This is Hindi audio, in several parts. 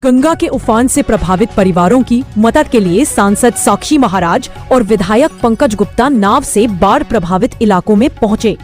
गंगा के उफान से प्रभावित परिवारों की मदद के लिए सांसद साक्षी महाराज और विधायक पंकज गुप्ता नाव से बाढ़ प्रभावित इलाकों में पहुंचे।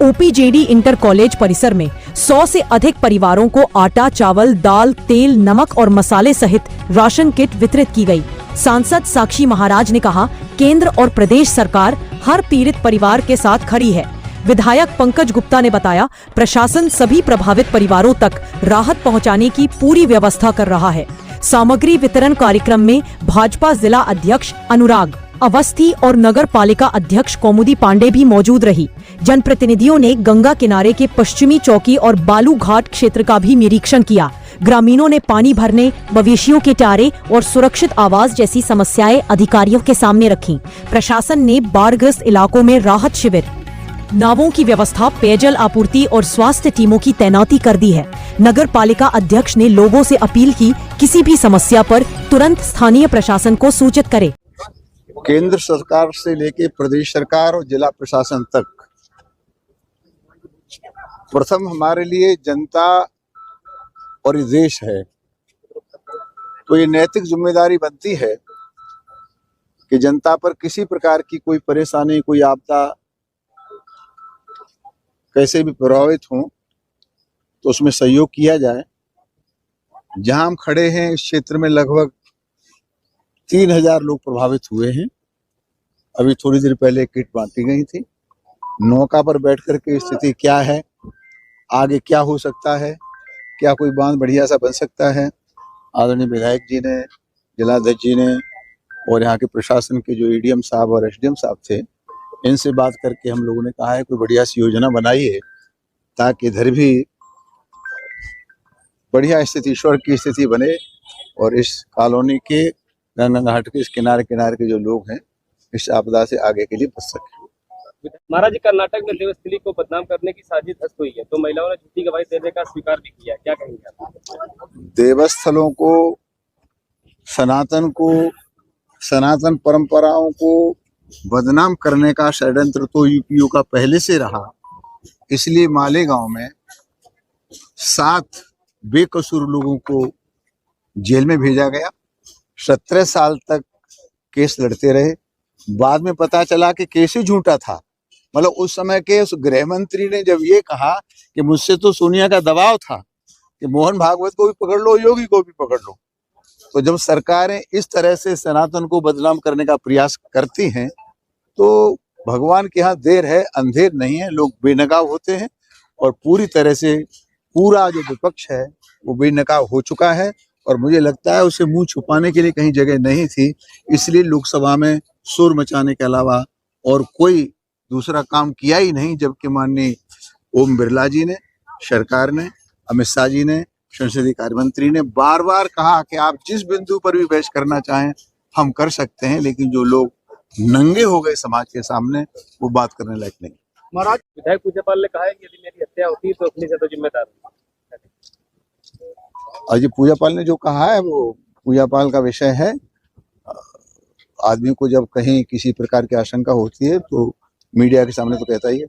ओपीजेडी इंटर कॉलेज परिसर में 100 से अधिक परिवारों को आटा, चावल, दाल, तेल, नमक और मसाले सहित राशन किट वितरित की गई। सांसद साक्षी महाराज ने कहा, केंद्र और प्रदेश सरकार हर पीड़ित परिवार के साथ खड़ी है। विधायक पंकज गुप्ता ने बताया, प्रशासन सभी प्रभावित परिवारों तक राहत पहुंचाने की पूरी व्यवस्था कर रहा है। सामग्री वितरण कार्यक्रम में भाजपा जिला अध्यक्ष अनुराग अवस्थी और नगर पालिका अध्यक्ष कौमुदी पांडे भी मौजूद रही। जनप्रतिनिधियों ने गंगा किनारे के पश्चिमी चौकी और बालू घाट क्षेत्र का भी निरीक्षण किया। ग्रामीणों ने पानी भरने, मवेशियों के चारे और सुरक्षित आवास जैसी समस्याएं अधिकारियों के सामने रखी। प्रशासन ने बाढ़ग्रस्त इलाकों में राहत शिविर, नावों की व्यवस्था, पेयजल आपूर्ति और स्वास्थ्य टीमों की तैनाती कर दी है। नगर पालिका अध्यक्ष ने लोगों से अपील की, किसी भी समस्या पर तुरंत स्थानीय प्रशासन को सूचित करे। केंद्र सरकार से लेके प्रदेश सरकार और जिला प्रशासन तक, प्रथम हमारे लिए जनता और ये देश है, तो ये नैतिक जिम्मेदारी बनती है कि जनता पर किसी प्रकार की कोई परेशानी, कोई आपदा कैसे भी प्रभावित हो तो उसमें सहयोग किया जाए। जहां हम खड़े हैं इस क्षेत्र में लगभग 3000 लोग प्रभावित हुए हैं। अभी थोड़ी देर पहले किट बांटी गई थी। नौका पर बैठ कर के स्थिति क्या है, आगे क्या हो सकता है, क्या कोई बांध बढ़िया सा बन सकता है, आदरणीय विधायक जी ने, जिलाध्यक्ष जी ने और यहाँ के प्रशासन के जो एडीएम साहब और एसडीएम साहब थे, इनसे बात करके हम लोगों ने कहा है कोई बढ़िया सी योजना बनाइए ताकि इधर भी बढ़िया स्थिति, ईश्वर की स्थिति बने और इस कॉलोनी के गंगा घाट के इस किनारे के जो लोग हैं इस आपदा से आगे के लिए बच सके। महाराज जी, कर्नाटक में देवस्थली को बदनाम करने की साजिश धस्त हुई है, तो महिलाओं ने झूठी गवाही देने का स्वीकार भी किया, क्या कहेंगे आप? देवस्थलों को, सनातन परंपराओं को बदनाम करने का षड्यंत्र तो यूपीओ का पहले से रहा। इसलिए मालेगांव में 7 बेकसूर लोगों को जेल में भेजा गया। 17 साल तक केस लड़ते रहे। बाद में पता चला कि केस ही झूठा था। मतलब उस समय के उस गृह मंत्री ने जब ये कहा कि मुझसे तो सोनिया का दबाव था कि मोहन भागवत को भी पकड़ लो, योगी को भी पकड़ लो, तो जब सरकारें इस तरह से सनातन को बदनाम करने का प्रयास करती हैं तो भगवान के यहाँ देर है, अंधेर नहीं है। लोग बेनकाब होते हैं और पूरी तरह से पूरा जो विपक्ष है वो बेनकाब हो चुका है और मुझे लगता है उसे मुंह छुपाने के लिए कहीं जगह नहीं थी। इसलिए लोकसभा में शोर मचाने के अलावा और कोई दूसरा काम किया ही नहीं, जबकि माननीय ओम बिरला जी ने, सरकार ने, अमित शाह जी ने, संसदीय कार्य मंत्री ने बार बार कहा कि आप जिस बिंदु पर भी बहस करना चाहें हम कर सकते हैं, लेकिन जो लोग नंगे हो गए समाज के सामने वो बात करने लायक नहीं। महाराज, विधायक पूजापाल ने कहा है कि यदि मेरी हत्या होती है तो अपनी से तो जिम्मेदार हूं। अजय पूजापाल ने जो कहा है वो पूजापाल का विषय है। आदमी को जब कहीं किसी प्रकार की आशंका होती है तो मीडिया के सामने तो कहता ही है।